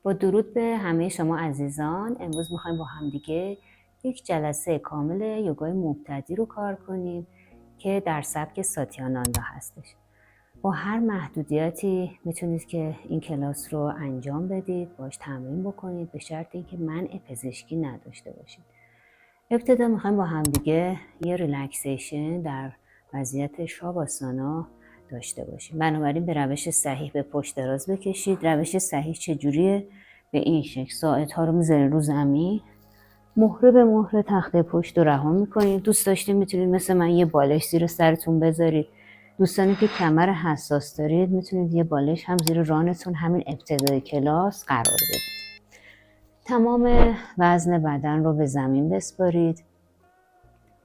با درود به همه شما عزیزان، امروز میخوایم با همدیگه یک جلسه کامل یوگای مبتدی رو کار کنیم که در سبک ساتیاناندا هستش. با هر محدودیتی میتونید که این کلاس رو انجام بدید، باش تمرین بکنید، به شرط اینکه منع پزشکی نداشته باشید. ابتدا میخوایم با همدیگه یه ریلکسیشن در وضعیت شاواسانا داشته باشیم. بنابراین به روش صحیح به پشت دراز بکشید. روش صحیح چجوریه؟ به این شکل ساعد ها رو میذارید رو زمین، مهره به مهره تخته پشت رو رها میکنید. دوست داشتید میتونید مثل من یه بالش زیر سرتون بذارید. دوستانی که کمر حساس دارید میتونید یه بالش هم زیر رانتون همین ابتدای کلاس قرار بدید. تمام وزن بدن رو به زمین بسپارید.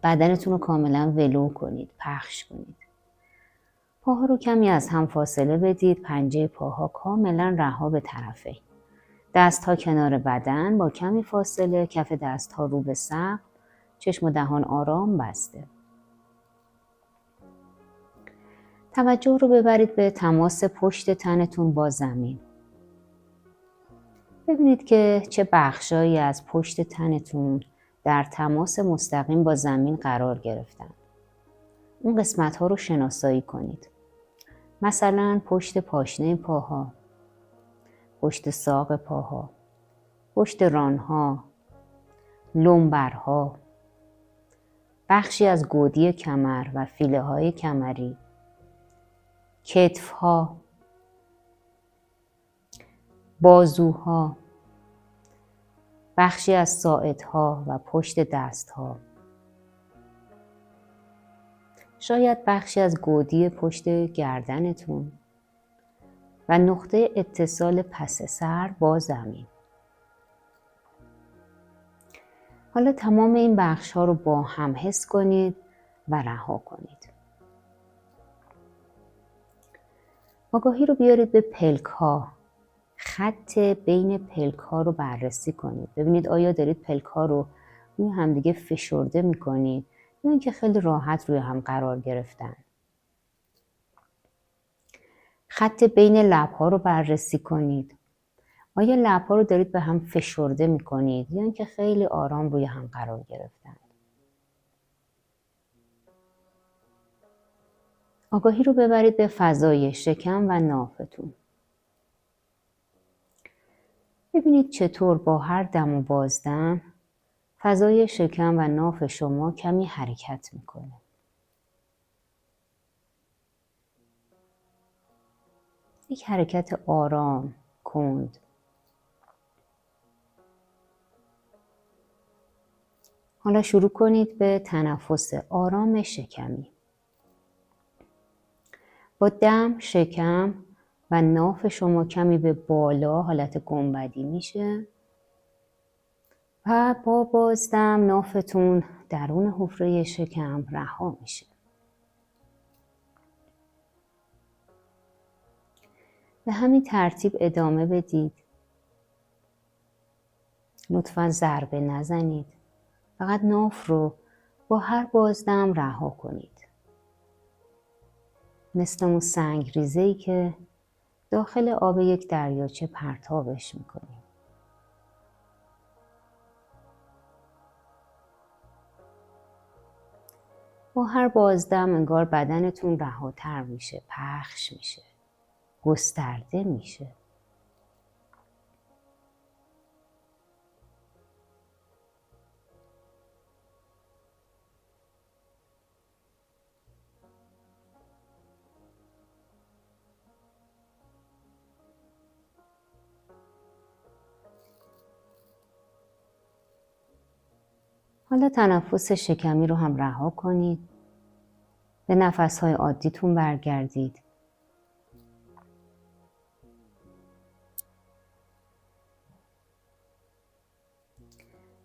بدنتون رو کاملا ولو کنید، پخش کنید. پاها رو کمی از هم فاصله بدید، پنجه پاها کاملا رها به طرفین. دست ها کنار بدن با کمی فاصله، کف دست ها رو به سقف، چشم و دهان آرام بسته. توجه رو ببرید به تماس پشت تنتون با زمین. ببینید که چه بخشایی از پشت تنتون در تماس مستقیم با زمین قرار گرفتن. اون قسمت ها رو شناسایی کنید. مثلا پشت پاشنه پاها، پشت ساق پاها، پشت رانها، لنبرها، بخشی از گودی کمر و فیله های کمری، کتفها، بازوها، بخشی از ساعدها و پشت دستها، شاید بخشی از گودی پشت گردنتون و نقطه اتصال پس سر با زمین. حالا تمام این بخش ها رو با هم حس کنید و رها کنید. آگاهی رو بیارید به پلک ها. خط بین پلک ها رو بررسی کنید. ببینید آیا دارید پلک ها رو روی همدیگه فشرده میکنید یا اینکه خیلی راحت روی هم قرار گرفتن. خط بین لب ها رو بررسی کنید. آیا لب ها رو دارید به هم فشرده میکنید یا اینکه خیلی آرام روی هم قرار گرفتن. آگاهی رو ببرید به فضای شکم و نافتون. ببینید چطور با هر دم و بازدم فضای شکم و ناف شما کمی حرکت میکنه. یک حرکت آرام، کند. حالا شروع کنید به تنفس آرام شکمی. با دم شکم و ناف شما کمی به بالا حالت گنبدی میشه و با بازدم نافتون درون حفره شکم رها میشه. به همین ترتیب ادامه بدید. لطفاً ضربه نزنید. فقط ناف رو با هر بازدم رها کنید. مثل اون سنگ ریزه‌ای که داخل آب یک دریاچه پرتابش میکنیم. با هر بازدم انگار بدنتون رهاتر میشه، پخش میشه، گسترده میشه. حالا تنفس شکمی رو هم رها کنید. به نفس‌های عادیتون برگردید.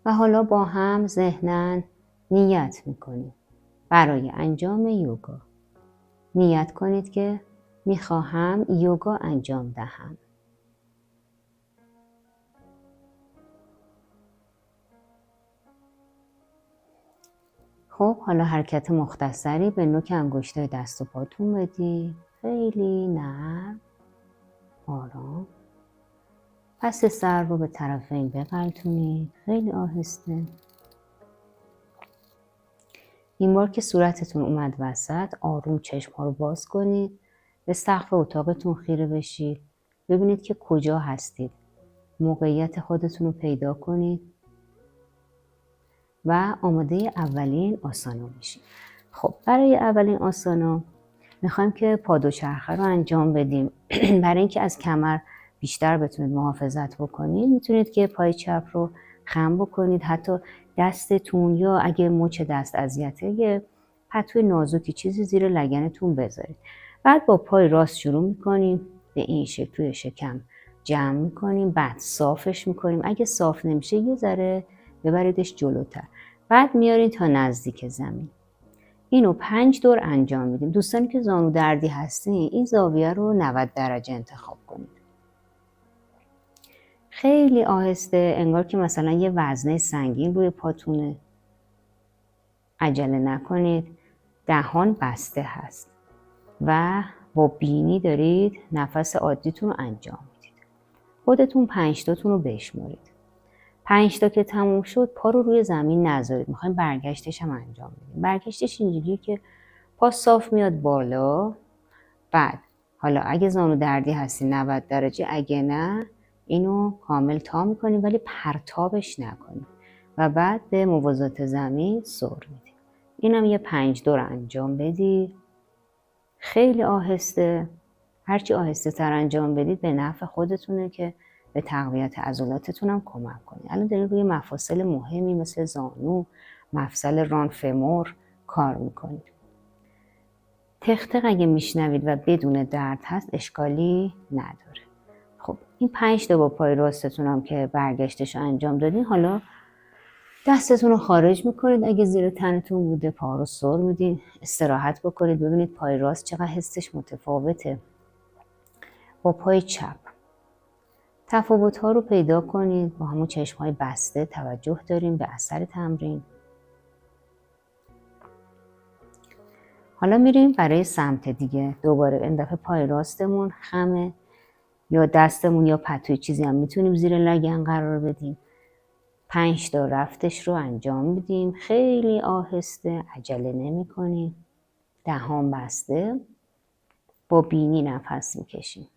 و حالا با هم ذهناً نیت میکنید برای انجام یوگا. نیت کنید که میخواهم یوگا انجام دهم. خب حالا حرکت مختصری به نوک انگشتای دست و پاتون بدید. خیلی نرم، آرام. پس سر رو به طرفین بغلتونید، خیلی آهسته. این بار که صورتتون اومد وسط، آروم چشم‌ها رو باز کنید، به سقف اتاقتون خیره بشید، ببینید که کجا هستید. موقعیت خودتون رو پیدا کنید و آماده اولین آسانا میشید. خب برای اولین آسانا میخوایم که پا دوچرخه رو انجام بدیم. برای اینکه از کمر بیشتر بتونید محافظت بکنید، میتونید که پای چپ رو خم بکنید، حتی دستتون یا اگه مچ دست اذیته یه پتوی نازکی چیزی زیر لگنتون بذارید. بعد با پای راست شروع میکنیم، به این شکل توی شکم جمع میکنیم، بعد صافش میکنیم. اگه صاف نمیشه یه ذره ببریدش جلوتر، بعد میارین تا نزدیک زمین. اینو 5 دور انجام میدیم. دوستانی که زانو دردی هستین این زاویه رو 90 درجه انتخاب کنید. خیلی آهسته، انگار که مثلا یه وزنه سنگین روی پاتونه. عجله نکنید. دهان بسته هست و با بینی دارید نفس عادیتون رو انجام میدید. خودتون 5 تاتون رو بشمارید. 5 تا که تموم شد پا رو روی زمین نذارید. میخوایم برگشتش هم انجام بدیم. برگشتش اینجوریه که پا صاف میاد بالا. بعد حالا اگه زانو دردی هستی 90 درجه، اگه نه اینو کامل تا میکنیم ولی پرتابش نکنیم و بعد به موازات زمین سر میدیم. اینم یه 5 دور انجام بدید. خیلی آهسته. هرچی آهسته تر انجام بدید به نفع خودتونه که به تقویت عضلاتتون هم کمک کنید. الان دارید روی مفاصل مهمی مثل زانو، مفصل ران فمور کار میکنید. تق تق اگه میشنوید و بدون درد هست اشکالی نداره. خب این 5 تا با پای راستتون هم که برگشتش رو انجام دادین، حالا دستتون رو خارج میکنید. اگه زیر تنتون بوده پا رو سر میدین، استراحت بکنید. ببینید پای راست چقدر حسش متفاوته با پای چپ. تفاوت ها رو پیدا کنید. با همون چشم های بسته توجه داریم به اثر تمرین. حالا میریم برای سمت دیگه. دوباره این دفعه پای راستمون خمه، یا دستمون یا پتوی چیزی هم میتونیم زیر لگن قرار بدیم. 5 تا رفتش رو انجام میدیم. خیلی آهسته، عجله نمی کنیم. دهان بسته، با بینی نفس میکشیم.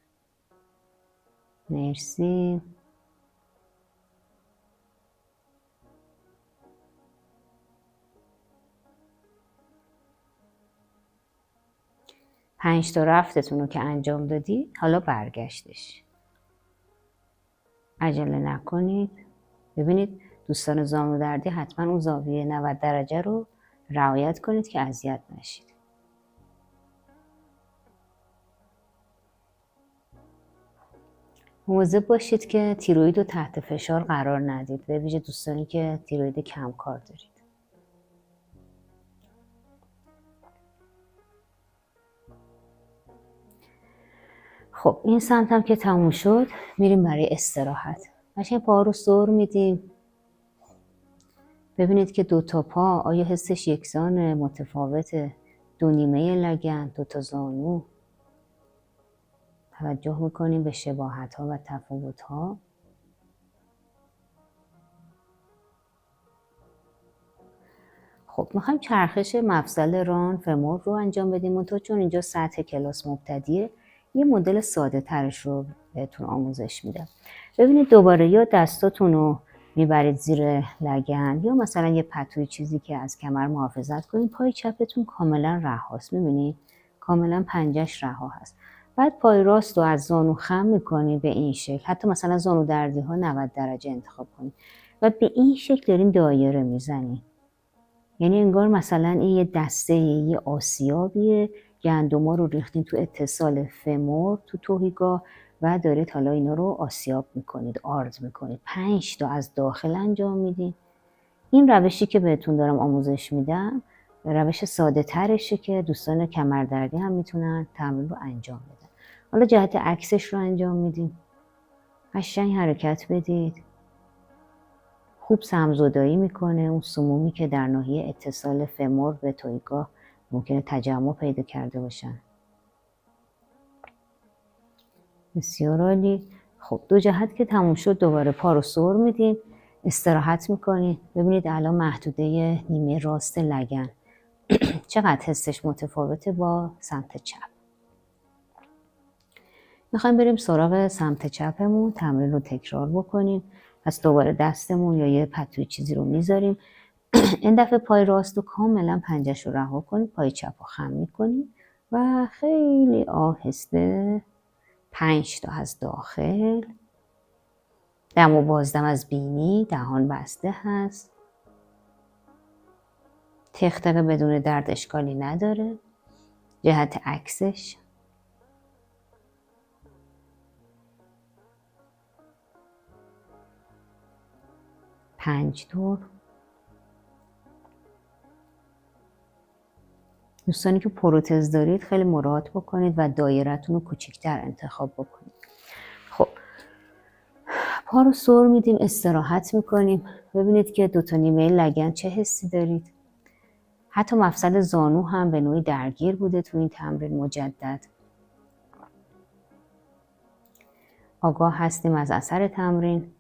مرسی. پنج تا رفتتون رو که انجام دادی، حالا برگشتش. عجله نکنید. ببینید دوستان زانو دردی حتما اون زاویه 90 درجه رو رعایت کنید که اذیت نشید. مواظب باشید که تیروئید رو تحت فشار قرار ندید، به ویژه دوستانی که تیروئید کم کار دارید. خب این سمت هم که تموم شد، میریم برای استراحت. قشنگ پا رو سر میدیم. ببینید که 2 تا پا آیا حسش یکسانه، متفاوته؟ 2 نیمه لگن، 2 تا زانو. توجه میکنیم به شباهت ها و تفاوت ها. خب میخوایم چرخش مفصل ران فمور رو انجام بدیم. منتها چون اینجا سطح کلاس مبتدیه، یه مدل ساده ترش رو بهتون آموزش میدم. ببینید دوباره یا دستاتون رو میبرید زیر لگن، یا مثلا یه پتوی چیزی که از کمر محافظت کنید. پای چپتون کاملا رهاست. میبینید کاملا پنجش رها هست. بعد پای راست رو از زانو خم میکنید به این شکل. حتی مثلا زانو دردی ها 90 درجه انتخاب کنید و به این شکل دارین دایره میزنید. یعنی انگار مثلا این یه دسته یه آسیابیه، گندما رو ریختین تو اتصال فمور تو توهیگاه و دارید حالا اینا رو آسیاب میکنید، آرد میکنید. 5 تا از داخل انجام میدین. این روشی که بهتون دارم آموزش میدم روش ساده ترشه که دوستان کمردردی هم میتونن تمرین رو انجام بدن. حالا جهت عکسش رو انجام میدین. قشنگ حرکت بدید. خوب سمزدایی میکنه. اون سمومی که در ناحیه اتصال فمور به تویگاه ممکنه تجمع پیدا کرده باشن. بسیار عالی. خب 2 جهت که تموم شد دوباره پا رو سر میدین، استراحت میکنین. ببینید الان محدوده نیمه راست لگن چقدر حسش متفاوته با سمت چپ. میخوایم بریم سراغ سمت چپمون، تمرین رو تکرار بکنیم. پس دوباره دستمون یا یه پتوی چیزی رو میذاریم. این دفعه پای راست رو کاملا پنجه‌ش رو رها کنید، پای چپ رو خم میکنید و خیلی آهسته 5 تا از داخل، دم و بازدم از بینی، دهان بسته هست، تختقه بدون درد اشکالی نداره، جهت عکسش. 5 دور. دوستانی که پروتز دارید خیلی مراعات بکنید و دایره‌تون رو کوچیک‌تر انتخاب بکنید. خب پا رو سر میدیم، استراحت میکنیم. ببینید که 2 تا نیمه لگن چه حسی دارید. حتی مفصل زانو هم به نوعی درگیر بوده تو این تمرین مجدد. آگاه هستیم از اثر تمرین.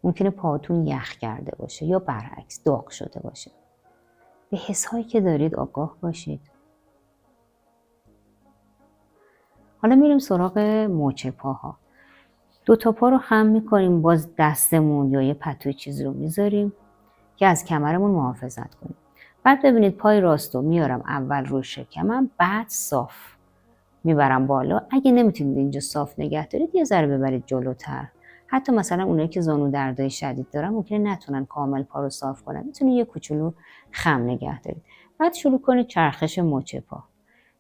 ممکنه پاتون یخ کرده باشه یا برعکس داغ شده باشه. به حسایی که دارید آگاه باشید. حالا میریم سراغ مچ پاها. 2 تا پا رو خم میکنیم، باز دستمون یا یه پتوی چیزی رو میذاریم که از کمرمون محافظت کنیم. بعد ببینید پای راست رو میارم اول روی شکمم، بعد صاف میبرم بالا. اگه نمیتونید اینجا صاف نگه دارید یه ذره ببرید جلوتر. حتی مثلا اونایی که زانو دردای شدید دارن ممکنه نتونن کامل پا رو صاف کنن، میتونید یه کوچولو خم نگه دارید. بعد شروع کنید چرخش مچ پا.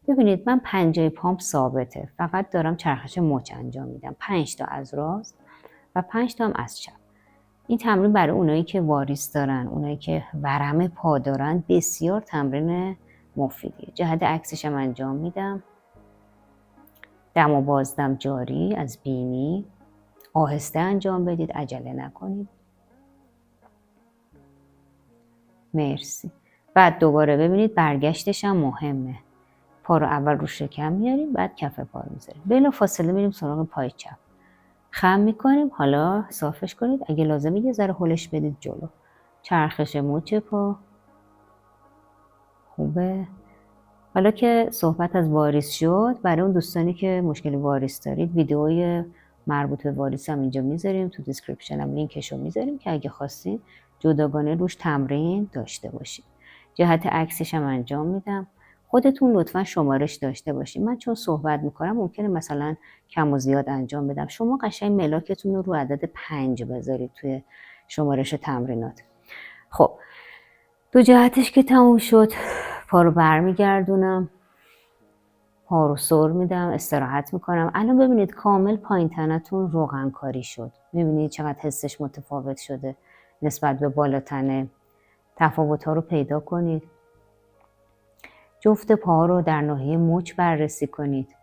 ببینید من پنجه پام ثابته، فقط دارم چرخش مچ انجام میدم. 5 تا از راست و 5 تا هم از چپ. این تمرین برای اونایی که واریس دارن، اونایی که ورم پا دارن بسیار تمرین مفیدیه. جهت عکسش هم انجام میدم. دم و بازدم جاری از بینی. آهسته انجام بدید، عجله نکنید. مرسی. بعد دوباره ببینید برگشتش هم مهمه. پا رو اول رو شکم میاریم، بعد کف پا رو میذاریم. بلا فاصله میریم سراغ پای چپ. خم میکنیم، حالا صافش کنید. اگه لازمه یه ذره هلش بدید جلو. چرخش مچ پا. خوبه. حالا که صحبت از واریس شد، برای اون دوستانی که مشکل واریس دارید ویدئوی مربوط به واریس هم اینجا میذاریم، تو دیسکریپشن هم لینکش رو میذاریم که اگه خواستین جداگانه روش تمرین داشته باشید. جهت عکسش هم انجام میدم. خودتون لطفا شمارش داشته باشید. من چون صحبت میکنم ممکنه مثلا کم و زیاد انجام بدم. شما قشنگ ملاکتون رو عدد 5 بذارید توی شمارش تمرینات. خب 2 جهتش که تموم شد، پا رو برمیگردونم، پا رو سر میدم، استراحت میکنم. الان ببینید کامل پایین تنتون روغن کاری شد. میبینید چقدر حسش متفاوت شده نسبت به بالا تنه. تفاوت ها رو پیدا کنید. جفت پا رو در ناحیه مچ بررسی کنید.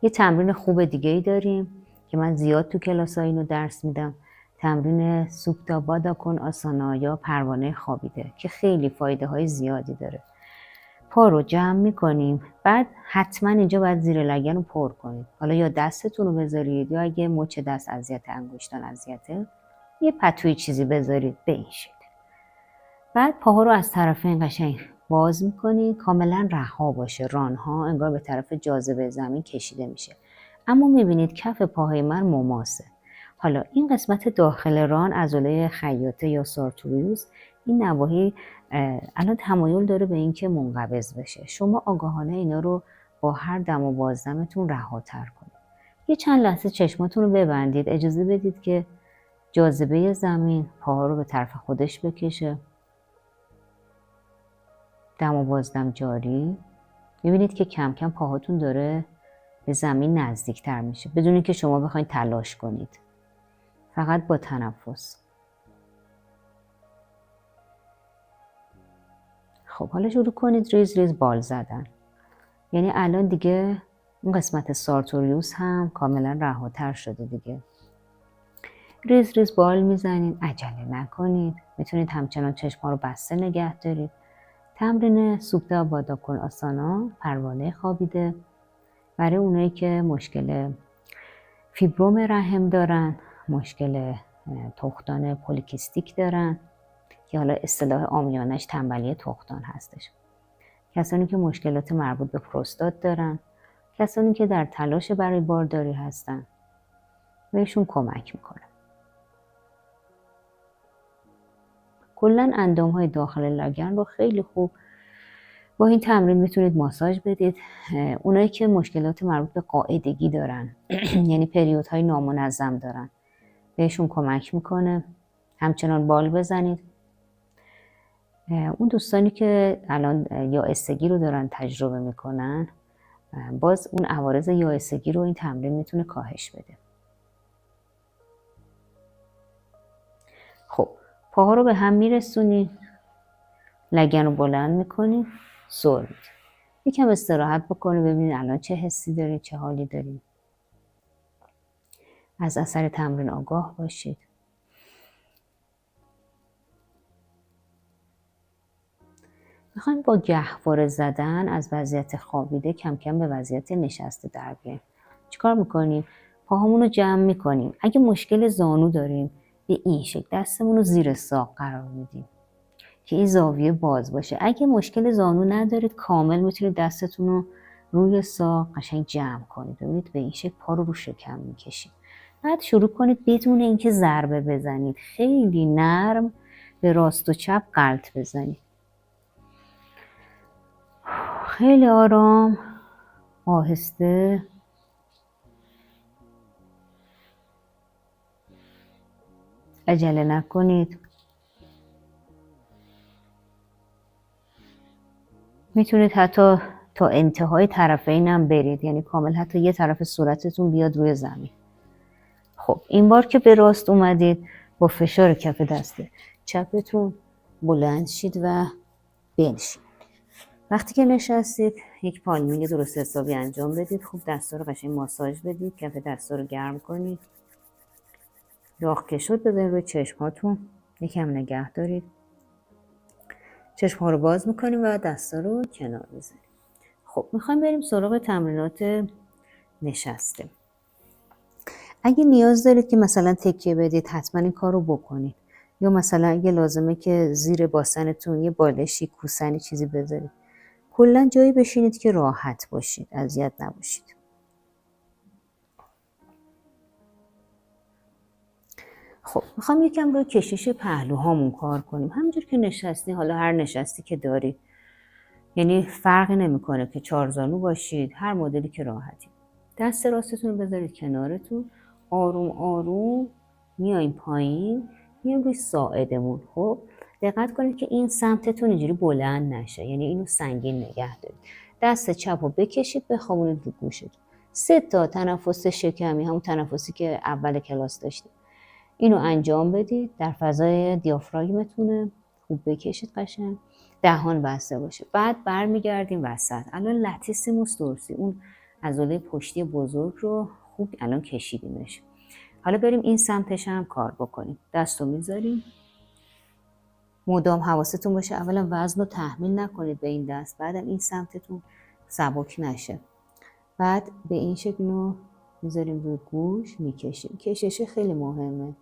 یه تمرین خوب دیگه ای داریم که من زیاد تو کلاس ها اینو درس میدم. تمرین سوپتا بادا کن آسانا یا پروانه خوابیده که خیلی فایده های زیادی داره. پا رو جمع میکنیم، بعد حتما اینجا باید زیر لگن رو پر کنید. حالا یا دستتون رو بذارید یا اگه مچ دست اذیت، انگشتان اذیته، یه پتوی چیزی بذارید به این شکل. بعد پاها رو از طرفین قشنگ باز میکنید، کاملا رها باشه. رانها انگار به طرف جاذبه زمین کشیده میشه. اما میبینید کف پاهای من مماسه. حالا این قسمت داخل ران، عضله خیاطه یا سارتوریوس، این نواحی الان تمایل داره به اینکه منقبض بشه. شما آگاهانه اینا رو با هر دم و بازدمتون رهاتر کنید. یه چند لحظه چشماتون رو ببندید، اجازه بدید که جاذبه زمین پاها رو به طرف خودش بکشه. دم و بازدم جاری. میبینید که کم کم پاهاتون داره به زمین نزدیکتر میشه بدون اینکه شما بخواید تلاش کنید، فقط با تنفس. خب حالا شروع کنید ریز ریز بال زدن. یعنی الان دیگه اون قسمت سارتوریوس هم کاملا رهاتر شده دیگه. ریز ریز بال میزنید، عجله نکنید. میتونید همچنان چشما رو بسته نگه دارید. تمرین سوپتا بادا کن آسانا، پروانه خوابیده. برای اونایی که مشکل فیبروم رحم دارن، مشکل تخمدان پولیکیستیک دارن که حالا اصطلاح عامیانش تنبلی تخمدان هستش، کسانی که مشکلات مربوط به پروستات دارن، کسانی که در تلاش برای بارداری هستن، بهشون کمک میکنه. کلا اندامهای داخل لگن رو خیلی خوب با این تمرین میتونید ماساژ بدید. اونایی که مشکلات مربوط به قاعدگی دارن یعنی پریودهای نامنظم دارن، بهشون کمک میکنه. همچنان بال بزنید. اون دوستانی که الان یائسگی رو دارن تجربه میکنن، باز اون عوارض یائسگی رو این تمرین میتونه کاهش بده. خب پاها رو به هم میرسونید، لگن رو بلند میکنید، سر میدید. یکم استراحت بکنید، ببینید الان چه حسی دارید، چه حالی دارید. از اثر تمرین آگاه باشید. میخوایم با گهواره زدن از وضعیت خوابیده کم کم به وضعیت نشسته در بیاییم. چیکار میکنیم؟ پاهامون رو جمع میکنیم. اگه مشکل زانو داریم، به این شکل دستمون رو زیر ساق قرار میدیم که این زاویه باز باشه. اگه مشکل زانو ندارید، کامل میتونید دستتون رو روی ساق قشنگ جمع کنید. ببینید به این شکل پا رو شکم میکشید. بعد شروع کنید بدون اینکه ضربه بزنید، خیلی نرم به راست و چپ غلط بزنید. خیلی آرام، آهسته. عجله نکنید. میتونید حتی تا انتهای طرفین هم برید، یعنی کامل حتی یه طرف صورتتون بیاد روی زمین. خب این بار که به راست اومدید، با فشار کف دست چپتون بلند شید و بنشید. وقتی که نشستید، یک پالمینگ درست حسابی انجام بدید. خوب دستا رو قشنگ ماساژ بدید، کف دستا رو گرم کنید. داغ که شد بذارید روی چشماتون، یکم نگه دارید. چشم‌ها رو باز میکنیم و دستا رو کنار بذاریم. خب میخوایم بریم سراغ تمرینات نشسته. اگه نیاز دارید که مثلا تکیه بدید، حتما این کار رو بکنید. یا مثلا اگه لازمه که زیر باسنتون یه بالشی، کوسنی چیزی بذارید. کلا جایی بشینید که راحت باشید، اذیت نباشید. خب میخوام یکم روی کشش پهلوهامون کار کنیم. همونجور که نشستی، حالا هر نشستی که دارید، یعنی فرقی نمیکنه که چارزانو باشید، هر مدلی که راحتید. دست راستتون رو بذارید کنارتون، آروم آروم میایم پایین، میایم روی ساعدمون. خب دقت کنید که این سمتتون اینجوری بلند نشه، یعنی اینو سنگین نگه دارید. دست چپ رو بکشید، بخوابونید رو گوشتون. 3 تا تنفس شکمی، همون تنفسی که اول کلاس داشتیم، اینو انجام بدید. در فضای دیافراگمتونه، خوب بکشید قشنگ، دهان بسته باشه. بعد برمیگردیم وسط. الان لاتیسیموس دورسی، اون عضله پشتی بزرگ رو خوب الان کشیدیمش. حالا بریم این سمتش هم کار بکنیم. دست رو میذاریم، مدام حواستون باشه اولا وزن رو تحمیل نکنید به این دست، بعدم این سمتتون سبک نشه. بعد به این شکل رو میذاریم روی گوش، میکشیم. کشش خیلی مهمه.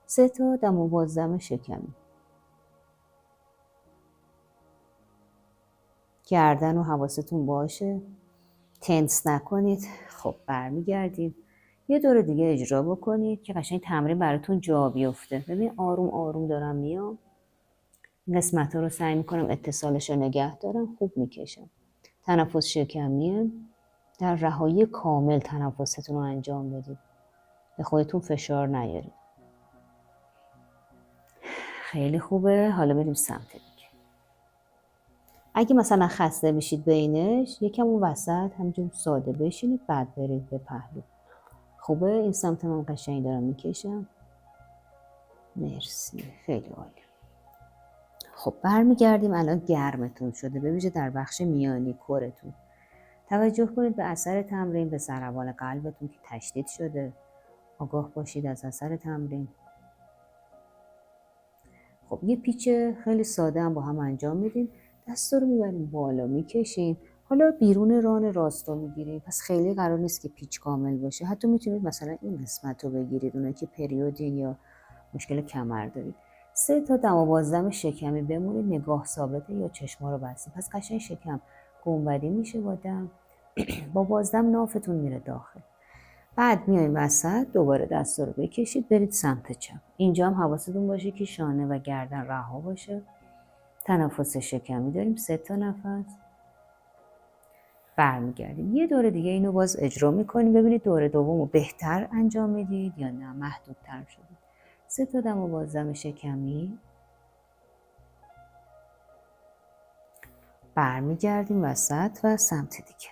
3 تا دم و بازدم شکمی. گردن و حواستون باشه، تنس نکنید. خب برمیگردید، یه دور دیگه اجرا بکنید که قشنگ تمرین براتون جا بیفته. ببین آروم آروم دارم میام، این قسمت ها رو سعی میکنم اتصالش رو نگه دارم، خوب میکشم. تنفس شکمیه، در رهایی کامل تنفستون رو انجام بدید، به خودتون فشار نیارید. خیلی خوبه. حالا بریم سمت دیگه. اگه مثلا خسته بشید بینش، یکم اون وسط همینجور ساده بشینید، بعد برید به پهلو. خوبه. این سمت من قشنگ دارم میکشم. مرسی، خیلی عالی. خب برمیگردیم. الان گرمتون شده، ببینید در بخش میانی کورتون. توجه کنید به اثر تمرین به ضربان قلبتون که تشدید شده. آگاه باشید از اثر تمرین. خب یه پیچ خیلی ساده هم با هم انجام میدیم. دستا رو میبریم بالا، میکشیم. حالا بیرون ران راست رو میگیرید، پس خیلی قرار نیست که پیچ کامل باشه. حتی میتونید مثلا این قسمت رو بگیرید، اونایی که پریودین یا مشکل کمر دارید. 3 تا دم و بازدم شکمی بمونید، نگاه ثابته یا چشما رو بستید. پس قشنگ شکم گنبدی میشه با دم. با بازدم نافتون میره داخل. بعد میایید وسط، دوباره دستا رو بکشید برید سمت چپ. اینجا هم حواستون باشه که شانه و گردن رها باشه. تنفس شکمی داریم، 3 تا نفس. برمیگردیم یه دور دیگه اینو باز اجرا میکنیم، ببینید دور دوم رو بهتر انجام میدید یا نه محدودتر شدید. 3 تا دم و بازدم شکمی. برمیگردیم وسط و سمت دیگه.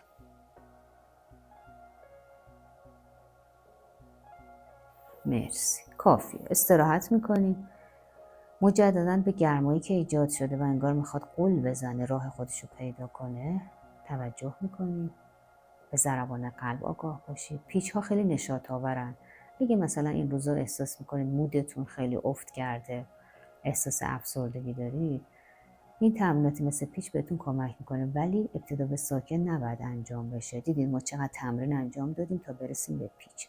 مرسی، کافی. استراحت میکنیم. مجددا به گرمایی که ایجاد شده و انگار میخواد غل بزنه راه خودشو پیدا کنه توجه میکنیم. به ضربان قلب آگاه باشید. پیچ ها خیلی نشاط آورن. اگه مثلا این روزا احساس میکنید مودتون خیلی افت کرده، احساس افسردگی دارید، این تمریناتی مثل پیچ بهتون کمک میکنه، ولی ابتدا به ساکن نباید انجام بشه. دیدید ما چقدر تمرین انجام دادیم تا برسیم به پیچ.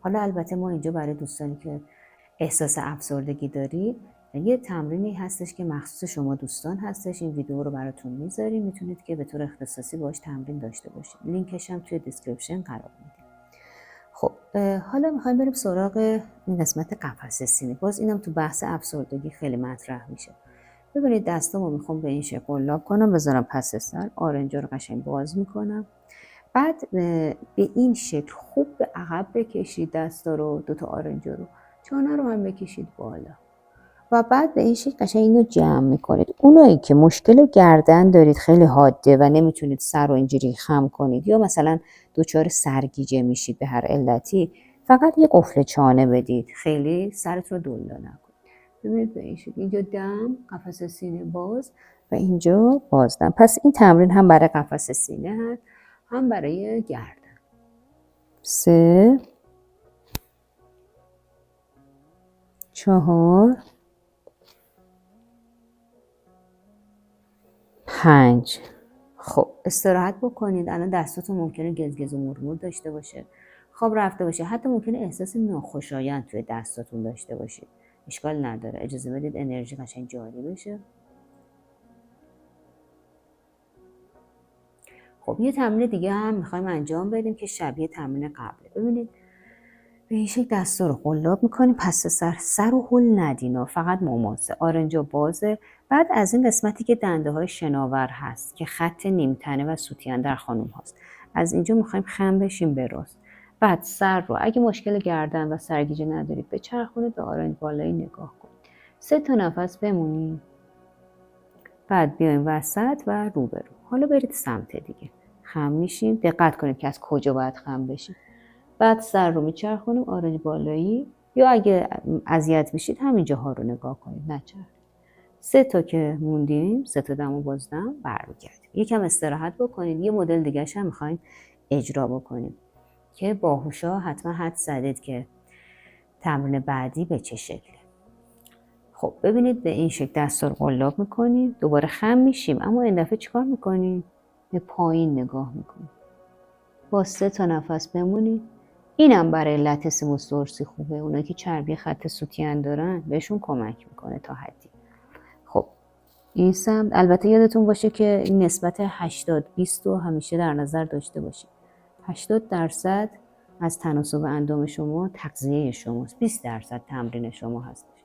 حالا البته ما اینجا برای دوستانی که احساس افسردگی دارید یه تمرینی هستش که مخصوص شما دوستان هستش. این ویدیو رو براتون میذاریم، میتونید که به طور اختصاصی باهاش تمرین داشته باشید. لینکش هم توی دیسکریپشن قرار میدیم. خب حالا میخوایم بریم سراغ این قسمت قفسه سینه. باز اینم تو بحث افسردگی خیلی مطرح میشه. ببینید دستامو میخوام به این شکل قلاب کنم، بذارم پس سر، آرنجا رو قشنگ باز میکنم. بعد به این شکل خوب به عقب بکشید دستا رو، 2 تا آرنجا رو، چانه رو هم بکشید بالا و بعد به این شکل قشنگ اینو جمع میکنید. اونایی که مشکل گردن دارید خیلی حاده و نمیتونید سر رو اینجوری خم کنید یا مثلا دچار سرگیجه میشید به هر علتی، فقط یه قفل چانه بدید، خیلی سرت رو دلا نکنید. ببینید به این شکل اینجا دم، قفس سینه باز و اینجا بازدم. پس این تمرین هم برای قفس سینه هست هم برای گردن. 3 4 5. خب استراحت بکنید. الان دستاتون ممکنه گزگز و مرمور داشته باشه، خواب رفته باشه، حتی ممکنه احساس ناخوشایند توی دستاتون داشته باشید. اشکال نداره، اجازه بدید انرژی قشنگ جاری بشه. خب یه تمرین دیگه هم میخوایم انجام بدیم که شبیه تمرین قبله. ببینید به این شکل دستا رو قلاب میکنیم، پس سر رو هل ندین، فقط مماسه، آرنجا بازه. بعد از این قسمتی که دنده های شناور هست که خط نیمتنه و سوتین در خانوم هست، از اینجا میخوایم خم بشیم به راست. بعد سر رو اگه مشکل گردن و سرگیجه ندارید به چرخونید، به آرنج بالایی نگاه کنید. 3 تا نفس بمونید. بعد بیایم وسط و روبرو. حالا برید سمت دیگه. خم میشیم. دقت کنید که از کجا باید خم بشیم. بعد سر رو میچرخونیم آرنج بالایی، یا اگه اذیت میشید همین جاها رو نگاه کنید، نچرخید. 3 تا که موندیم، 3 تا دم و بازدم، برمیگردیم. یکم استراحت بکنید. یه مدل دیگه هم میخوایم اجرا بکنیم که باهوشا حتما حد زدید که تمرین بعدی به چه شکله. خب ببینید به این شکل دستا رو قلاب میکنیم، دوباره خم میشیم، اما این دفعه چیکار میکنیم؟ به پایین نگاه میکنیم. با 3 تا نفس بمونید. اینم برای لتس مستورسی خوبه. اونایی که چربی خط سوتین دارن بهشون کمک میکنه تا حدی. خب این سمت البته یادتون باشه که این نسبت 80-20 رو همیشه در نظر داشته باشید. 80% از تناسب اندام شما تغذیه شماست، 20% تمرین شما هستش.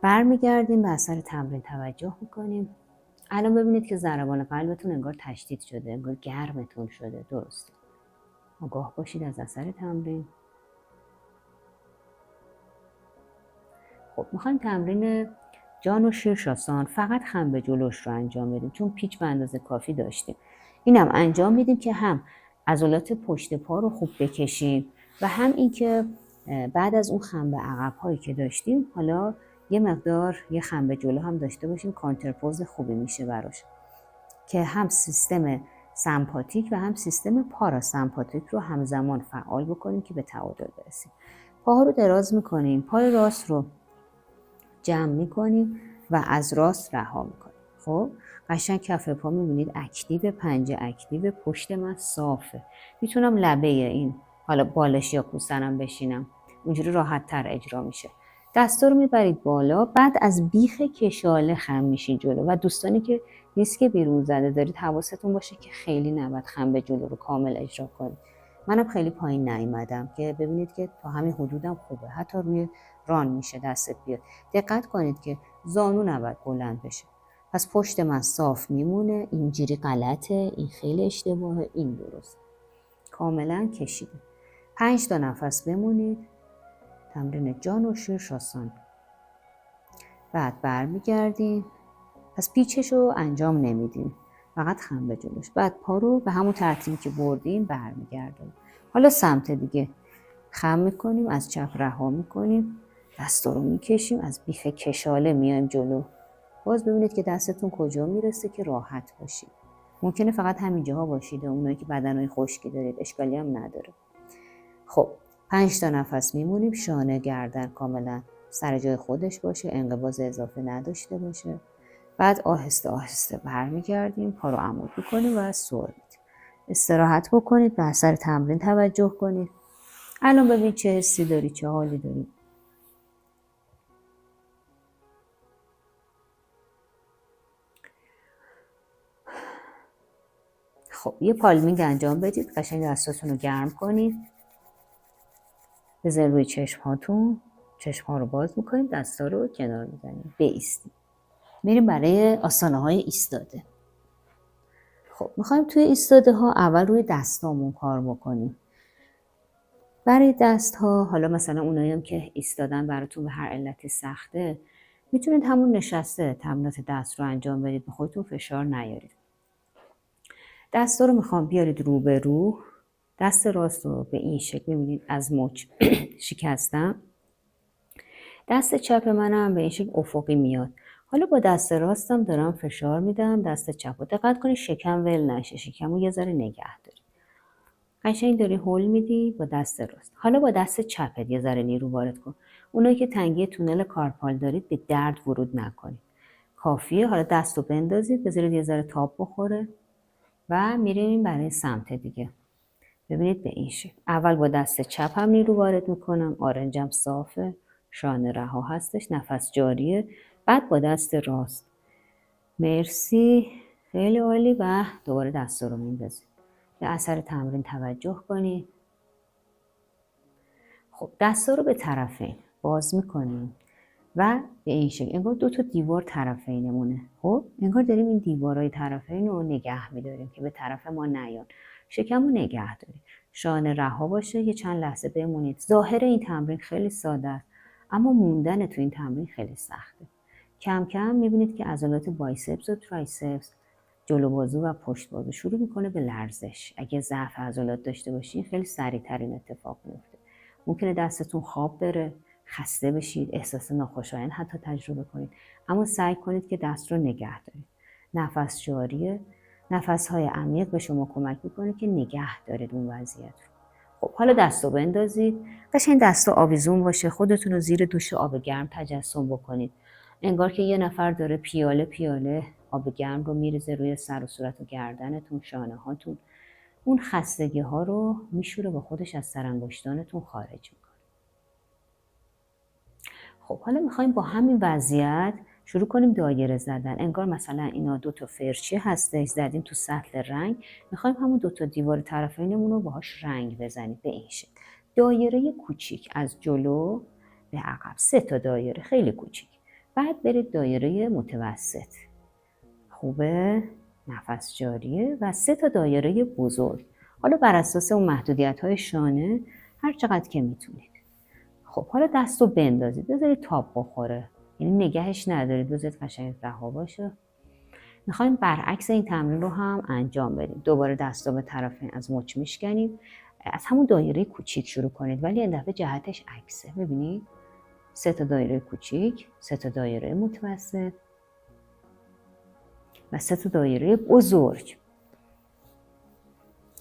برمیگردیم به اثر تمرین توجه میکنیم. الان ببینید که ضربان قلبتون انگار تشدید شده، انگار گرمتون شده. درسته، آگاه باشید از اثر تمرین. خب میخوایم تمرین جان و شیرشاسان فقط خم به جلوش رو انجام بدیم، چون پیچ به اندازه کافی داشتیم. اینم انجام میدیم که هم عضلات پشت پا رو خوب بکشیم و هم اینکه بعد از اون خم به عقب هایی که داشتیم حالا یه مقدار یه خم به جلو هم داشته باشیم. کانترپوز خوبی میشه براش که هم سیستم سمپاتیک و هم سیستم پاراسمپاتیک رو همزمان فعال بکنیم که به تعادل برسیم. پاها رو دراز میکنیم، پای راست رو جمع میکنیم و از راست رها میکنیم. خب قشنگ کف پا میبینید اکتیو، پنجه اکتیو، پشت من صافه. میتونم لبه این حالا بالش یا کوسنم بشینم، اونجوری راحت تر اجرا میشه. دستا رو میبرید بالا، بعد از بیخ کشاله خم میشین جلو. و دوستانی که دیسک بیرون زده دارید حواستون باشه که خیلی نباید خم به جلو رو کامل اجرا کنید. منم خیلی پایین نیومدم که ببینید که تا همین حدودم خوبه، حتی روی ران میشه دستت بیاد. دقت کنید که زانو نباید بلند بشه. پس پشت من صاف میمونه، اینجوری غلطه، این خیلی اشتباهه، این درست. کاملا کشیده. 5 تا نفس بمونید. تمرین جان و شیر شاسان. بعد برمیگردیم. پس پیچش رو انجام نمیدیم، فقط خم به جلوش. بعد پا رو به همون ترتیبی که بردیم برمیگردیم. حالا سمت دیگه خم میکنیم، از چپ رها میکنیم، دستا رو میکشیم، از بیخ کشاله میایم جلو. باز ببینید که دستتون کجا میرسه که راحت باشید. ممکنه فقط همین جاها باشید، اونایی که بدنهای خشکی دارید اشکالی هم نداره. خب 5 تا نفس میمونیم. شانه گردن کاملا سر جای خودش باشه، انقباض اضافه نداشته باشه. بعد آهسته آهسته برمیگردیم، پا رو عمود میکنیم و سر میدیم. استراحت بکنید، به اثر تمرین توجه کنید. الان ببینید چه حسی داری، چه حالی داری. خب یه پالمینگ انجام بدید، قشنگ دستاتون رو گرم کنید. بذارید روی چشم هاتون، چشم ها رو باز میکنید، دستا رو کنار میزنید، بایستید. میریم برای آسانه های ایستاده. خب میخوایم توی ایستاده ها اول روی دستامون کار بکنیم. برای دست ها، حالا مثلا اونایی هم که ایستادن براتون به هر علتی سخته، میتونید همون نشسته تمرینات دست رو انجام بدید، به خودتون فشار نیارید. دستا رو میخوام بیارید رو به رو. دست راست رو به این شکل میبینید از مچ شکستم. دست چپ منم به این شکل افقی میاد. حالا با دست راستم دارم فشار میدم دست چپ رو. دقت کنید شکم ول نشه، شکم رو یه ذره نگه داری. قشنگ داری هول میدی با دست راست. حالا با دست چپت یه ذره نیرو وارد کن. اونایی که تنگی تونل کارپال دارید به درد ورود نکنید. کافیه. حالا دست رو بندازید، بذارید یه ذره تاب بخوره و میریم برای سمت دیگه. ببینید به این شکل. اول با دست چپ هم نیرو وارد میکنم، آرنجم صافه، شانه رها هستش، نفس جاریه. بعد با دست راست. مرسی، خیلی عالی. و دوباره دست رو میندازید. به اثر تمرین توجه کنید. خب دستا رو به طرفین باز میکنیم و به این شکل انگار 2 تا دیوار طرفینمونه. خب انگار داریم این دیوارهای طرفین رو نگه میداریم که به طرف ما نیان. شکم رو نگه داریم، شانه رها باشه، یه چند لحظه بمونید. ظاهر این تمرین خیلی ساده است، اما موندن تو این تمرین خیلی سخته. کم کم میبینید که عضلات بایسپس و ترایسپس، جلو بازو و پشت بازو شروع میکنه به لرزش. اگه ضعف عضلات داشته باشین خیلی سریعتر این اتفاق میفته. ممکنه دستتون خواب بره، خسته بشید، احساس ناخوشایند حتی تجربه کنید. اما سعی کنید که دست رو نگه دارید. نفس جاریه. نفس‌های عمیق به شما کمک میکنه که نگه دارید اون وضعیت رو. خب حالا دست رو بندازید. قشنگ دست آویزون باشه. خودتون رو زیر دوش آب گرم تجسم بکنید. انگار که یه نفر داره پیاله پیاله آب گرم رو میریزه روی سر و صورت و گردنتون، شانه هاتون. اون خستگی ها رو میشوره با خودش از سرانگشتانتون خارج میکنه. خب حالا میخوایم با همین وضعیت شروع کنیم دایره زدن. انگار مثلا اینا 2 تا فرچه هستش، زدیم تو سطل رنگ. میخوایم همون 2 تا دیوار طرفینمون رو باهاش رنگ بزنیم به این شکل. دایره کوچیک از جلو به عقب، 3 تا دایره خیلی کوچیک. بعد برید دایره متوسط. خوبه، نفس جاریه. و 3 تا دایره بزرگ. حالا بر اساس اون محدودیت‌های شانه هر چقدر که میتونید. خب حالا دست رو بندازید، بذارید تاب بخوره، یعنی نگهش ندارید، بذارید قشنگ رها باشه. میخوایم برعکس این تمرین رو هم انجام بدیم. دوباره دست رو به طرفین از مچ میشکنید. از همون دایره کوچیک شروع کنید، ولی این دفعه جهتش عکسه. ببینید 3 تا دایره کوچیک، 3 تا دایره متوسط و 3 تا دایره بزرگ.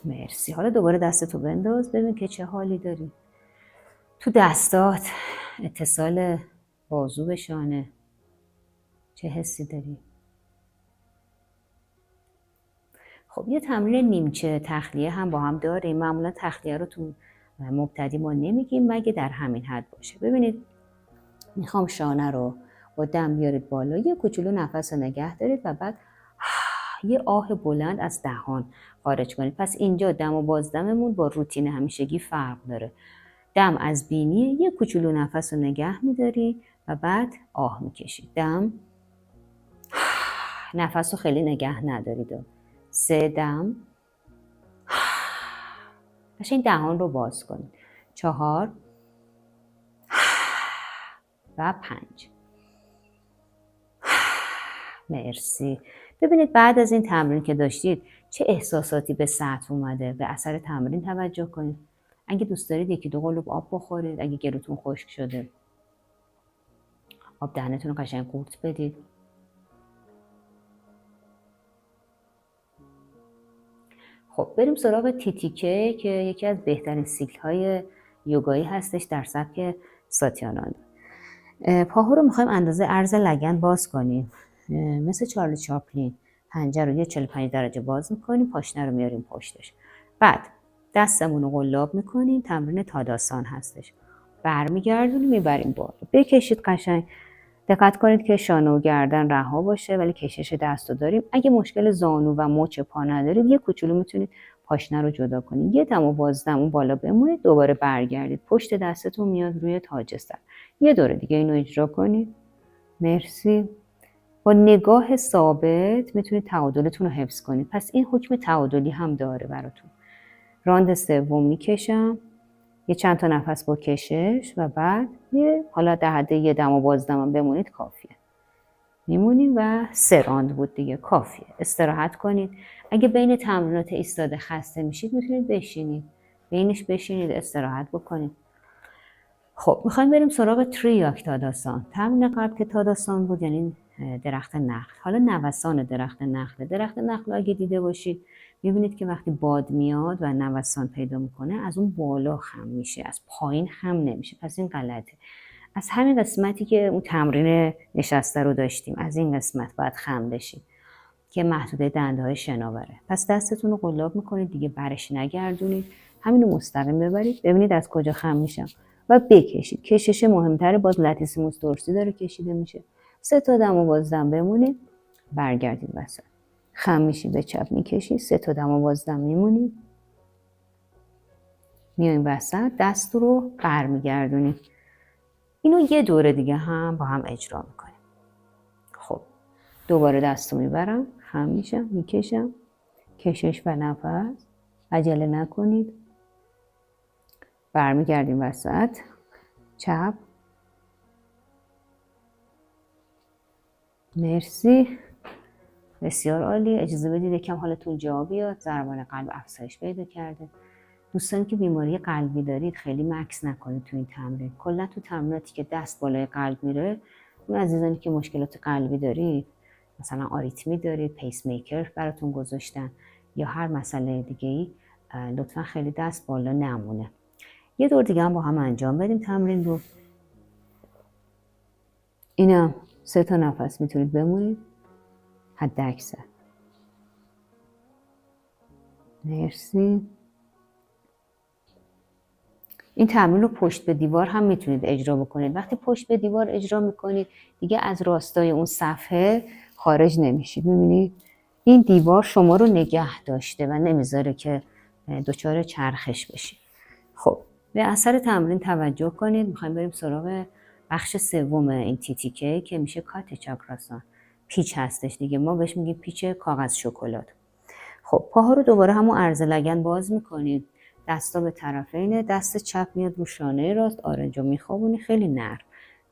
مرسی. حالا دوباره دستتو بنداز، ببین که چه حالی داری. تو دستات اتصال بازو به شانه، چه حسی داری؟ خب یه تمرین نیمچه تخلیه هم با هم داریم. معمولا تخلیه رو تو مبتدی ما نمیگیم مگه در همین حد باشه. ببینید میخوام شانه رو با دم بیارید بالا، یه کوچولو نفس رو نگه دارید و بعد یه آه بلند از دهان خارج کنید. پس اینجا دم و بازدممون با روتین همیشگی فرق داره. دم از بینی، یه کوچولو نفس رو نگه میداری و بعد آه میکشید. دم، نفس رو خیلی نگه ندارید. 3 دم، قشنگ دهان رو باز کنید. 4 و 5. مرسی. ببینید بعد از این تمرین که داشتید چه احساساتی به سطح اومده. به اثر تمرین توجه کنید. اگه دوست دارید 1-2 قلوب آب بخورید. اگه گلوتون خشک شده آب دهنتون رو قشنگ قورت بدید. خب بریم سراغ تیتیکه که یکی از بهترین سیکل های یوگایی هستش در سبک ساتیاناندا. پاها رو میخوایم اندازه عرض لگن باز کنیم. مثل چارلی چاپلین پنجه رو یه 45 درجه باز میکنیم، پاشنه رو میاریم پشتش. بعد دستمون رو قلاب میکنیم. تمرین تاداسان هستش. برمیگردونیم میبریم بالا. بکشید قشنگ. دقت کنید که شانه و گردن رها باشه ولی کشش دست رو داریم. اگه مشکل زانو و مچ پا ندارید یه کوچولو میتونید پاشنه رو جدا کنید. یه دم و بازدم اون بالا بمونید. دوباره برگردید. پشت دستتون میاد روی تاج سر. یه دوره دیگه اینو اجرا کنید. مرسی. با نگاه ثابت میتونید تعادلتون رو حفظ کنید. پس این حکم تعادلی هم داره براتون. راند سوم میکشم. یه چند تا نفس با کشش و بعد حالا در حد یه دم و بازدم بمونید کافیه. میمونیم و 3 راند بود دیگه کافیه. استراحت کنید. اگه بین تمرینات ایستاده خسته میشید میتونید بشینید. بینش بشینید استراحت بکنید. خب میخوایم بریم سراغ تریاک تاداسان. تمرین قبل که تاداسان بود یعنی درخت نخل. حالا نوسان درخت نخل. درخت نخل اگه دیده باشید میبینید که وقتی باد میاد و نوسان پیدا میکنه از اون بالا خم میشه، از پایین خم نمیشه. پس این غلطه. از همین قسمتی که اون تمرین نشسته رو داشتیم از این قسمت باید خم بشید که محدوده دنده های شناوره. پس دستتون رو قلاب میکنید دیگه، برش نگردونید. همینو مستقیم ببرید. ببینید از کجا خم میشم و بکشید. کشش مهمتره. باز لاتیسیموس دورسی داره کشیده میشه. 3 تا دم و بازدم بمونید. برگردید وسط. خم میشید به چپ میکشید. 3 تا دم و بازدم میمونید. میایم وسط. دست رو برمیگردونید. اینو یه دوره دیگه هم با هم اجرا میکنیم. خب دوباره دست رو میبرم. خم میشم. میکشم. کشش و نفس. عجله نکنید. برمیگردیم وسط. چپ. مرسی. بسیار عالی. اجازه بدید یکم حالتون جا بیاد. ضربان قلب افزایش پیدا کرده. دوستانی که بیماری قلبی دارید خیلی مکث نکنید تو این تمرین. کلا تو تمریناتی که دست بالای قلب میره، اون عزیزانی که مشکلات قلبی دارید، مثلا آریتمی دارید، پیس میکر براتون گذاشتن یا هر مسئله دیگه‌ای، لطفا خیلی دست بالا نمونه. یه دور دیگه هم با هم انجام بدیم تمرین رو. اینم 3 تا نفس میتونید بمونید حد اکثر. مرسی. این تمرین رو پشت به دیوار هم میتونید اجرا بکنید. وقتی پشت به دیوار اجرا میکنید دیگه از راستای اون صفحه خارج نمیشید. میبینید این دیوار شما رو نگه داشته و نمیذاره که دچار چرخش بشید. خب به اثر تمرین توجه کنید. میخوایم بریم سراغ بخش سوم این تیتیکه که میشه کات چاکراسان. پیچ هستش دیگه. ما بهش میگیم پیچ کاغذ شکلات. خب پاها رو دوباره همون عرض لگن باز میکنید. دستا به طرفینه. دست چپ میاد رو شانه راست. آرنجو میخوابونی خیلی نرم.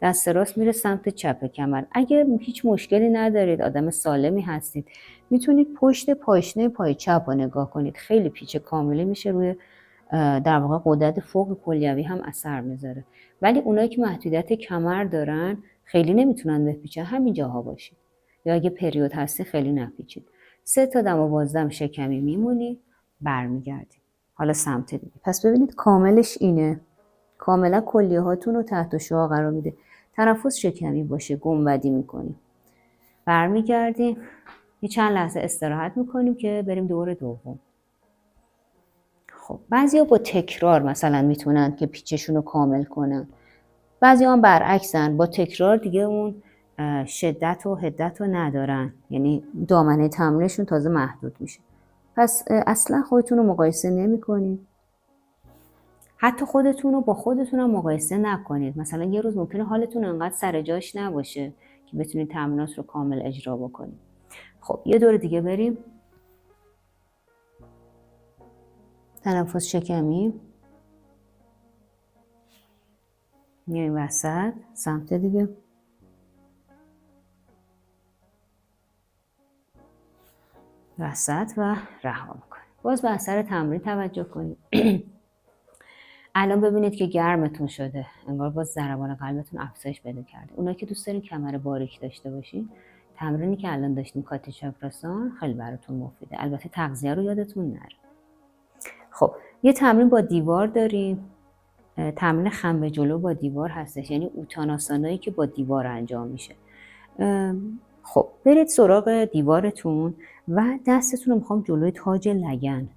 دست راست میره سمت چپ کمر. اگه هیچ مشکلی ندارید، آدم سالمی هستید، میتونید پشت پاشنه پای چپ رو نگاه کنید. خیلی پیچ کاملی میشه. روی در واقع غدد فوق کلیوی هم اثر میذاره. ولی اونایی که محدودیت کمر دارن خیلی نمیتونن بپیچن. همین جاها باشید. یا اگه پریود هستی خیلی نپیچید. 3 تا دم و بازدم شکمی میمونی. برمیگردیم حالا سمت دیگه. پس ببینید کاملش اینه. کاملا کلیه هاتون رو تحت شعاع قرار میده. تنفس شکمی باشه. گنبدی میکنیم. برمیگردیم. یه چند لحظه استراحت میکنیم که بریم دور دوم. خب بعضیا با تکرار مثلا میتونن که پیچشون رو کامل کنن، بعضی هم برعکسن، با تکرار دیگه اون شدت و حدت رو ندارن، یعنی دامنه تمرینشون تازه محدود میشه. پس اصلا خودتون رو مقایسه نمی کنید. حتی خودتون رو با خودتون هم مقایسه نکنید. مثلا یه روز ممکنه حالتون انقدر سر جاش نباشه که بتونید تمرینات رو کامل اجرا بکنید. خب یه دور دیگه بریم. تنفس شکمی. میایم وسط سمت دیگه. وسط و رها میکنید. باز به اثر تمرین توجه کنید. الان ببینید که گرمتون شده، انگار باز ضربان قلبتون افزایش پیدا کرده. اونایی که دوست دارین کمر باریک داشته باشین، تمرینی که الان داشتیم کاتی چاکراسان خیلی براتون مفیده. البته تغذیه رو یادتون نره. خب یه تمرین با دیوار داریم، تمرین خم به جلو با دیوار هستش، یعنی اوتاناسانایی که با دیوار انجام میشه. خب برید سراغ دیوارتون و دستتون رو میخوام جلوی تاج لگن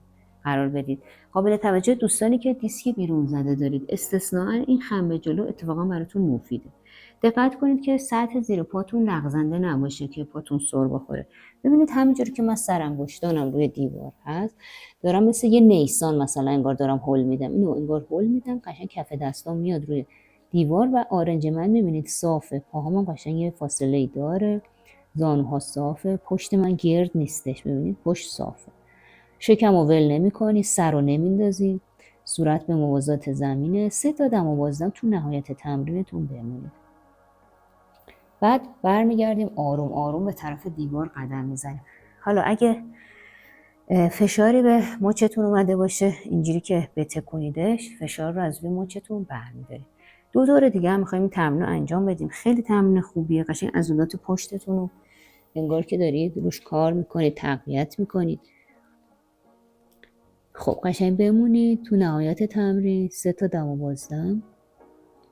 قرار بدید. قابل توجه دوستانی که دیسک بیرون زده دارید، استثناء این خم به جلو اتفاقا براتون مفیده. دقت کنید که سطح زیر پاتون لغزنده نباشه که پاتون سر بخوره. ببینید همینجوری که من سرانگشتانم روی دیوار هست، دارم مثل یه نیسان مثلا انگار دارم هول میدم، اینو انگار هول میدم، قشنگ کف دستام میاد روی دیوار و آرنج من میبینید صافه، پاهام قشنگ یه فاصله ای داره، زانوها صافه، پشت من گرد نیستش، ببینید پشت صافه. شکم رو ول نمی کنی، سر رو نمیندازی، صورت به موازات زمینه. 3 تا دم و بازدم تو نهایت تمرینتون بمونید. بعد برمیگردیم آروم آروم به طرف دیوار قدم میزنیم. حالا اگه فشاری به مچتون اومده باشه، اینجوری که بتکونیدش، فشار رو از روی مچتون برمیدارید. 2 دور دیگه هم میخوایم این تمرین رو انجام بدیم. خیلی تمرین خوبیه، قشنگ عضلات پشتتون رو انگار که دارید روش کار میکنید، تقویت میکنید. خب قشنگ بمونید تو نهایت تمرین. 3 تا دم و بازدم،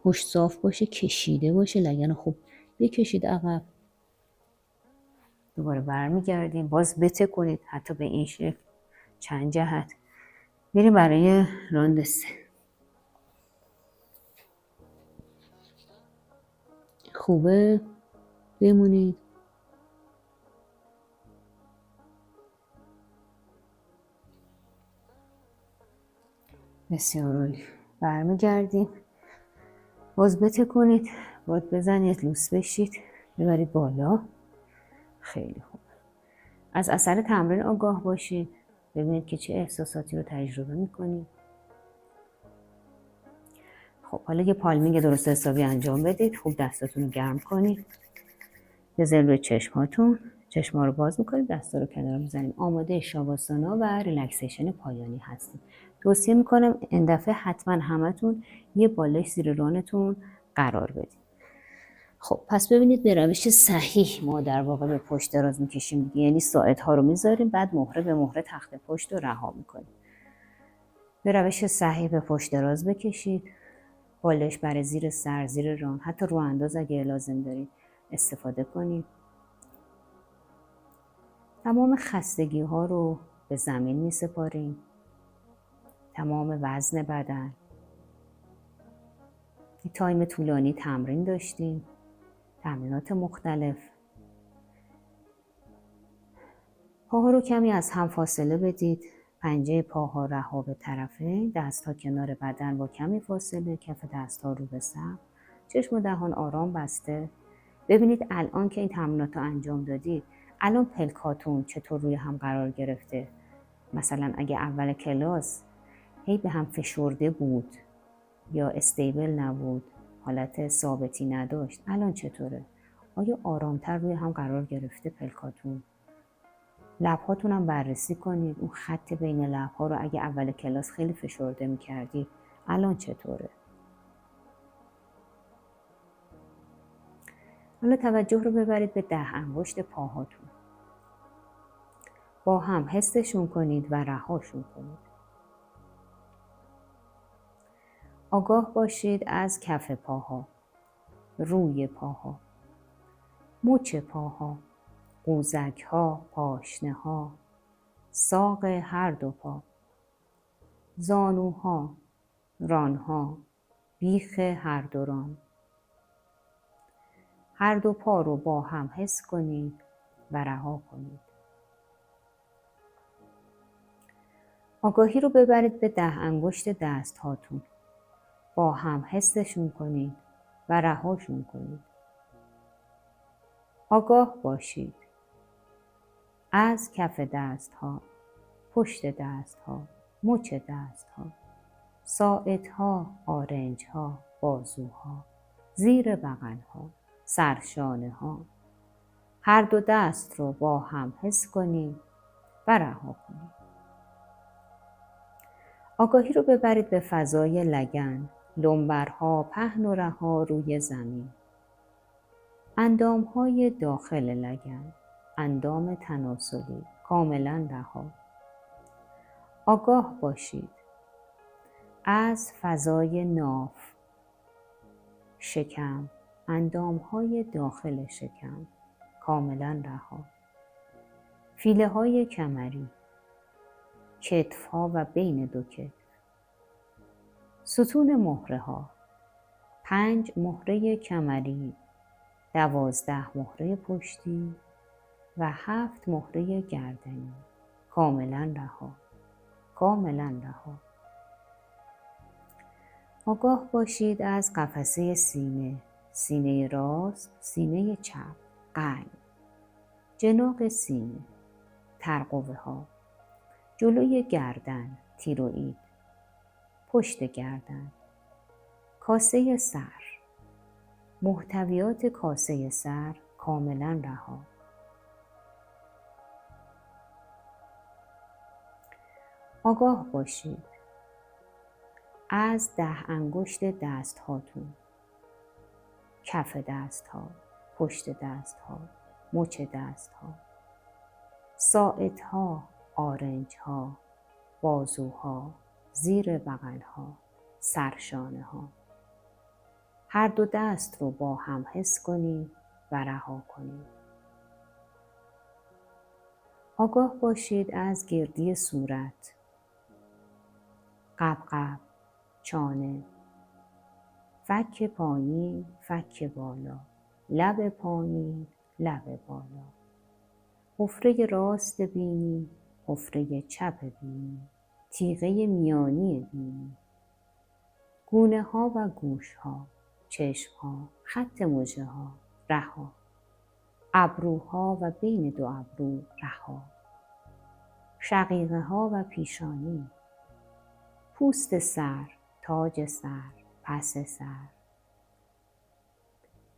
پشت صاف باشه، کشیده باشه، لگن خوب بکشید عقب. دوباره برمیگردیم، باز بتکونید حتی به این شکل، چند جهت. میریم برای راند 3. خوبه بمونید. بسیار عالی. برمیگردیم، باز بتکونید، باید بزنید، لوس بشید، ببرید بالا. خیلی خوب. از اثر تمرین آگاه باشید، ببینید که چه احساساتی رو تجربه میکنید. خب حالا یه پالمینگ درست حسابی انجام بدید. خوب دستاتون رو گرم کنید. بذارید روی چشماتون، چشما رو باز میکنید، دستا رو کنار میزنیم. آماده شاواسانا و ریلکسیشن پایانی هستیم. توصیه میکنم این دفعه حتما همتون یه بالش زیر رانتون قرار بدید. خب پس ببینید به روش صحیح ما در واقع به پشت دراز میکشیم دیگه، یعنی ساعدها رو میذاریم، بعد مهره به مهره تخت پشت رو رها میکنیم. به روش صحیح به پشت دراز بکشید. بالش برای زیر سر، زیر ران، حتی رو انداز اگه لازم دارید استفاده کنید. تمام خستگی ها رو به زمین می سپاریم. تمام وزن بدن. یه تایم طولانی تمرین داشتیم، تمرینات مختلف. پاها رو کمی از هم فاصله بدید. پنجه پاها رها به طرفین، دست ها کنار بدن با کمی فاصله، کف دست ها رو به سقف، چشم و دهان آرام بسته. ببینید الان که این تمرینات رو انجام دادید، الان پلکاتون چطور روی هم قرار گرفته. مثلا اگه اول کلاس هی به هم فشرده بود یا استیبل نبود، حالت ثابتی نداشت، الان چطوره؟ آیا آرامتر روی هم قرار گرفته پلکاتون؟ لبهاتون هم بررسی کنید. اون خط بین لبها رو اگه اول کلاس خیلی فشرده میکردید، الان چطوره؟ حالا توجه رو ببرید به 10 انگشت پاهاتون. با هم حسشون کنید و رهاشون کنید. آگاه باشید از کف پاها، روی پاها، مچ پاها، قوزک ها، پاشنه ها، ساق هر دو پا، زانوها، رانها، بیخ هر دو ران. هر دو پا رو با هم حس کنید و رها کنید. آگاهی رو ببرید به 10 انگشت دست هاتون. با هم حسشون کنید و رهاشون کنید. آگاه باشید از کف دست ها، پشت دست ها، مچ دست ها، ساعد ها، آرنج ها، بازوها، زیر بغل ها، سرشانه ها. هر دو دست رو با هم حس کنید و رها کنید. آگاهی رو ببرید به فضای لگن، لنبرها پهن و رها روی زمین. اندامهای داخل لگن، اندام تناسلی کاملا رها. آگاه باشید از فضای ناف، شکم، اندامهای داخل شکم کاملا رها. فیله های کمری، کتف ها و بین دو کتف. ستون مهره ها، 5 مهره کمری، 12 مهره پشتی و 7 مهره گردنی کاملا رها. کاملا رها. آگاه باشید از قفسه سینه، سینه راست، سینه چپ، قلب، جناق سینه، ترقوه ها، جلوی گردن، تیروئید، پشت گردن، کاسه سر، محتویات کاسه سر کاملا رها. آگاه باشید از 10 انگشت دست هاتون، کف دست ها، پشت دست ها، مچ دست ها، ساعد ها، آرنج ها، بازوها، زیر بغل ها، سرشانه ها. هر دو دست رو با هم حس کنید و رها کنید. آگاه باشید از گردی صورت، قبقب، چانه، فک پایین، فک بالا، لب پایین، لب بالا، حفره راست بینی، حفره چپ بینی، تیغه میانی بینی، گونه ها و گوش ها، چشم ها، خط مژه ها، رها، ابروها و بین دو ابرو رها، شقیقه ها و پیشانی، پوست سر، تاج سر، پس سر.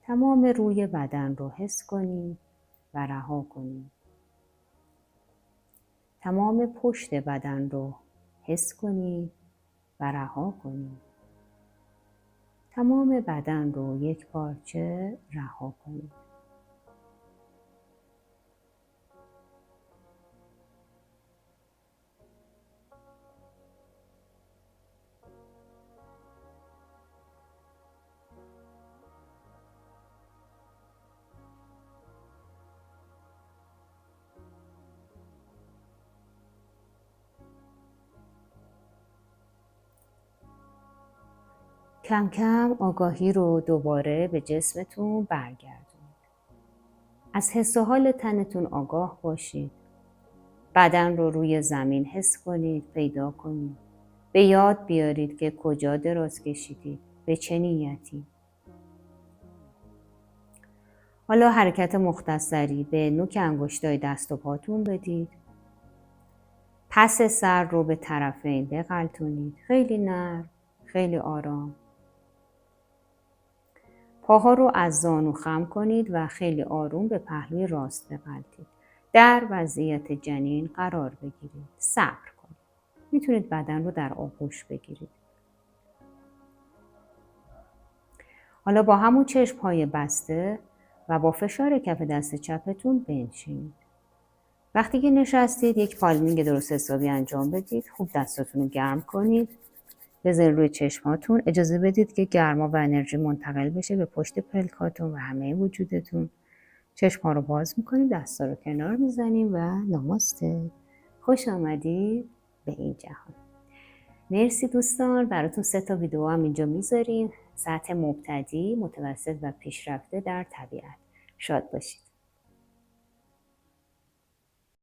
تمام روی بدن رو حس کنید و رها کنید. تمام پشت بدن رو حس کنید و رها کنید. تمام بدن رو یک پارچه رها کنید. کم کم آگاهی رو دوباره به جسمتون برگردونید. از حس و حال تنتون آگاه باشید. بدن رو روی زمین حس کنید، پیدا کنید. به یاد بیارید که کجا دراز کشیدید، به چه نیتی. حالا حرکت مختصری به نوک انگشتای دست و پاتون بدید. پس سر رو به طرفین بغلتونید. خیلی نرم، خیلی آرام. پاها رو از زانو خم کنید و خیلی آروم به پهلوی راست بغلتید. در وضعیت جنین قرار بگیرید. صبر کنید. میتونید بدن رو در آغوش بگیرید. حالا با همون چشم‌های بسته و با فشار کف دست چپتون بنشینید. وقتی که نشستید یک پالمینگ درست حسابی انجام بدید. خوب دستاتون رو گرم کنید. بذارید روی چشماتون. اجازه بدید که گرما و انرژی منتقل بشه به پشت پلکاتون و همه وجودتون. چشم‌ها رو باز میکنیم، دستا رو کنار میزنیم و نماسته. خوش آمدید به این جهان. مرسی دوستان. براتون 3 ویدیو هم اینجا میذاریم. سطح مبتدی، متوسط و پیشرفته در طبیعت. شاد باشید.